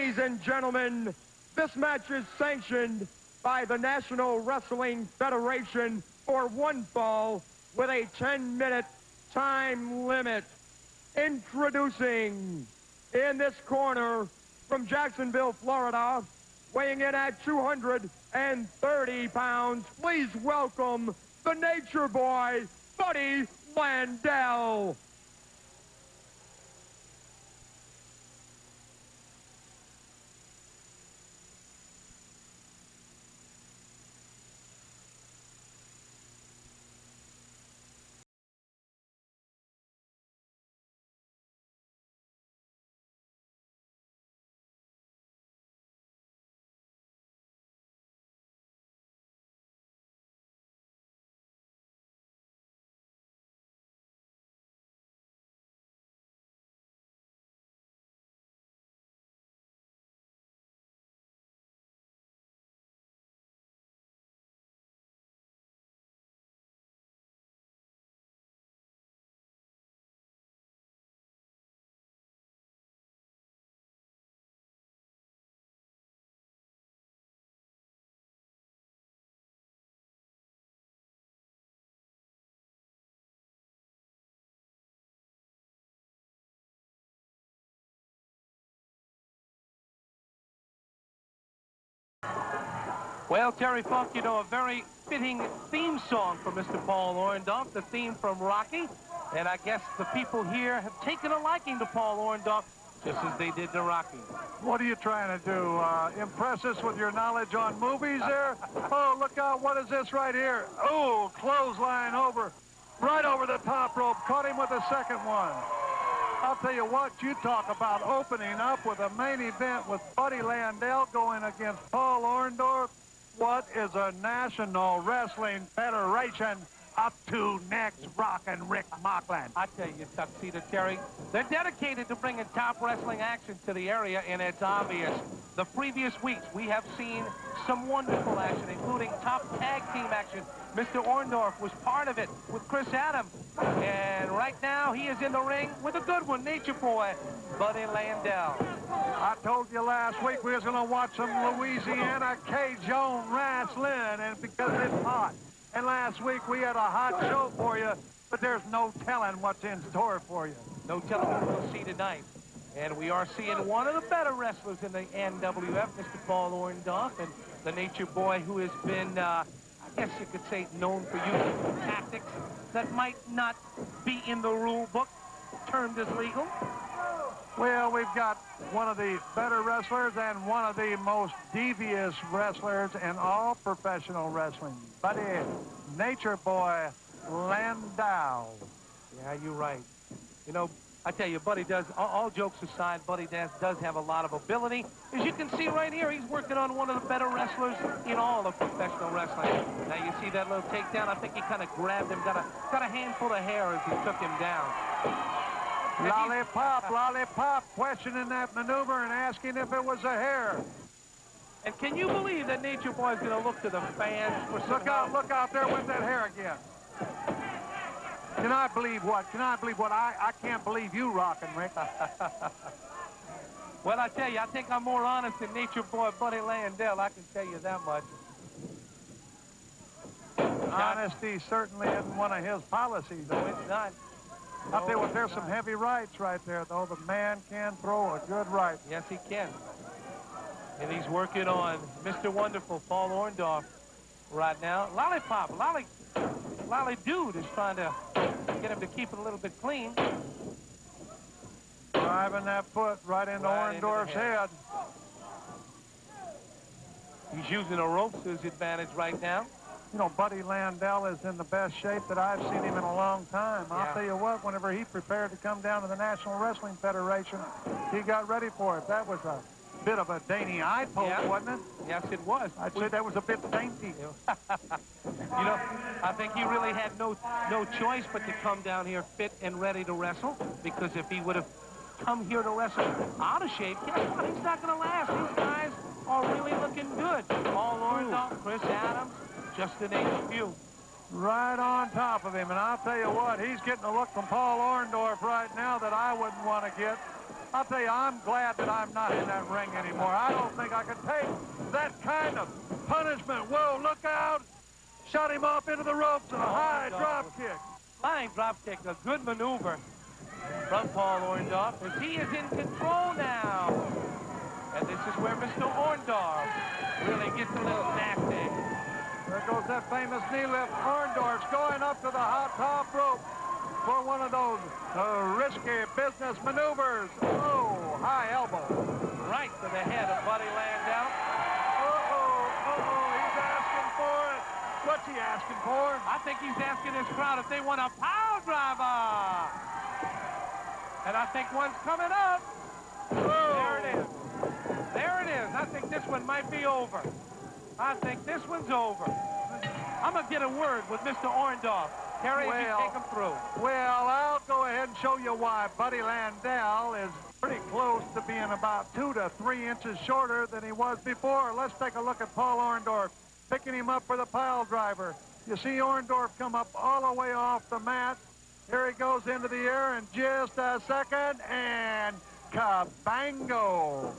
Ladies and gentlemen, this match is sanctioned by the National Wrestling Federation for one fall with a 10-minute time limit. Introducing in this corner from Jacksonville, Florida, weighing in at 230 pounds, please welcome the Nature Boy, Buddy Landel. Well, Terry Funk, you know, a very fitting theme song for Mr. Paul Orndorff, the theme from Rocky. And I guess the people here have taken a liking to Paul Orndorff, just as they did to Rocky. What are you trying to do? Impress us with your knowledge on movies there? Oh, look out. What is this right here? Oh, clothesline over. Right over the top rope. Caught him with a second one. I'll tell you what, you talk about opening up with a main event with Buddy Landel going against Paul Orndorff. What is a National Wrestling Federation up to next, Rockin' Rick Mocklin? I tell you, Tuxedo Terry, they're dedicated to bringing top wrestling action to the area, and it's obvious. The previous weeks, we have seen some wonderful action, including top tag team action. Mr. Orndorff was part of it with Chris Adams. And right now, he is in the ring with a good one, Nature Boy, Buddy Landel. I told you last week we was going to watch some Louisiana Cajun wrestling, and because it's hot. And last week we had a hot show for you, but there's no telling what's in store for you. No telling what we'll see tonight. And we are seeing one of the better wrestlers in the NWF, Mr. Paul Orndorff, and the Nature Boy, who has been, I guess you could say, known for using tactics that might not be in the rule book, termed as legal. Well, we've got one of the better wrestlers and one of the most devious wrestlers in all professional wrestling. Buddy, Nature Boy Landel. Yeah, you're right. You know, I tell you, Buddy does, all jokes aside, Buddy does have a lot of ability. As you can see right here, he's working on one of the better wrestlers in all of professional wrestling. Now you see that little takedown? I think he kind of grabbed him, got a handful of hair as he took him down. Lollipop, questioning that maneuver and asking if it was a hair. And can you believe that Nature Boy's going to look to the fans for some Look out there with that hair again. Can I believe what? I can't believe you, Rockin' Rick. Well, I tell you, I think I'm more honest than Nature Boy Buddy Landel. I can tell you that much. Honesty certainly isn't one of his policies. No, it's not. I'll tell you what, there's some heavy rights right there, though. The man can throw a good right. Yes, he can. And he's working on Mr. Wonderful, Paul Orndorff, right now. Lollipop, Lolly Dude is trying to get him to keep it a little bit clean. Driving that foot right into Orndorff's head. He's using a rope to his advantage right now. You know, Buddy Landel is in the best shape that I've seen him in a long time. Yeah. I'll tell you what, whenever he prepared to come down to the National Wrestling Federation, he got ready for it. That was a bit of a dainty eye poke, wasn't it? Yes, it was. I'd say that was a bit dainty. You know, I think he really had no choice but to come down here fit and ready to wrestle, because if he would have come here to wrestle out of shape, guess what? He's not going to last. These guys are really looking good. Paul Orndorff, Chris Adams, just to name a few. Right on top of him, and I'll tell you what, he's getting a look from Paul Orndorff right now that I wouldn't want to get. I'll tell you, I'm glad that I'm not in that ring anymore. I don't think I can take that kind of punishment. Whoa, look out. Shot him off into the ropes and a high drop kick. Flying drop kick, a good maneuver from Paul Orndorff, as he is in control now. And this is where Mr. Orndorff really gets a little nasty. There goes that famous knee lift. Orndorff's going up to the hot top rope for one of those risky business maneuvers. Oh, high elbow. Right to the head of Buddy Landel. He's asking for it. What's he asking for? I think he's asking his crowd if they want a power driver. And I think one's coming up. There it is. There it is. I think this one might be over. I think this one's over. I'm going to get a word with Mr. Orndorff. Terry, you take him through. Well, I'll go ahead and show you why. Buddy Landel is pretty close to being about 2 to 3 inches shorter than he was before. Let's take a look at Paul Orndorff picking him up for the pile driver. You see Orndorff come up all the way off the mat. Here he goes into the air in just a second, and kabango.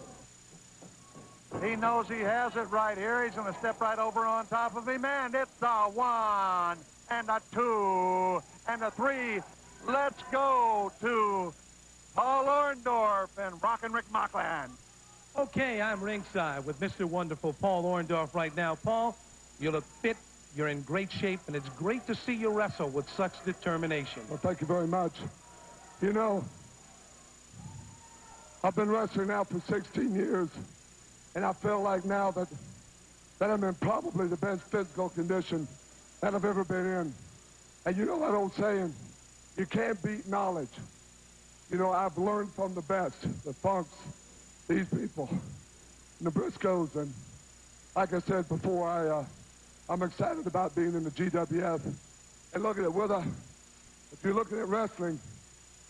He knows he has it right here. He's going to step right over on top of him, and it's a 1 and a 2 and a 3. Let's go to Paul Orndorff and Rockin' Rick Mockland. Okay, I'm ringside with Mr. Wonderful Paul Orndorff right now. Paul, you look fit, you're in great shape, and it's great to see you wrestle with such determination. Well, thank you very much. You know, I've been wrestling now for 16 years, and I feel like now that I'm in probably the best physical condition that I've ever been in. And you know that old saying, you can't beat knowledge. You know, I've learned from the best, the Funks, these people, the Briscoes, and like I said before, I'm excited about being in the GWF. And look at it, if you're looking at wrestling,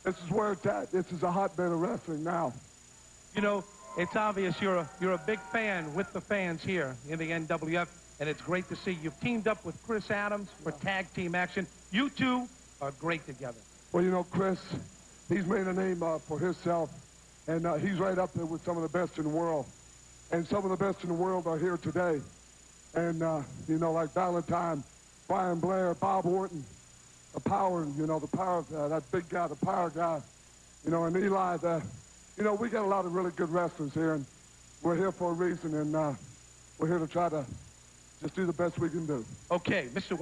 this is where it's at. This is a hotbed of wrestling now. You know, it's obvious you're a big fan with the fans here in the NWF, and it's great to see you've teamed up with Chris Adams for tag team action. You two are great together. Well, you know, Chris, he's made a name for himself, and he's right up there with some of the best in the world. And some of the best in the world are here today. And, you know, like Valentine, Brian Blair, Bob Orton, the power, you know, the power, that big guy, the power guy, you know, and Eli, you know, we got a lot of really good wrestlers here, and we're here for a reason, and we're here to try to just do the best we can do. Okay, Mr.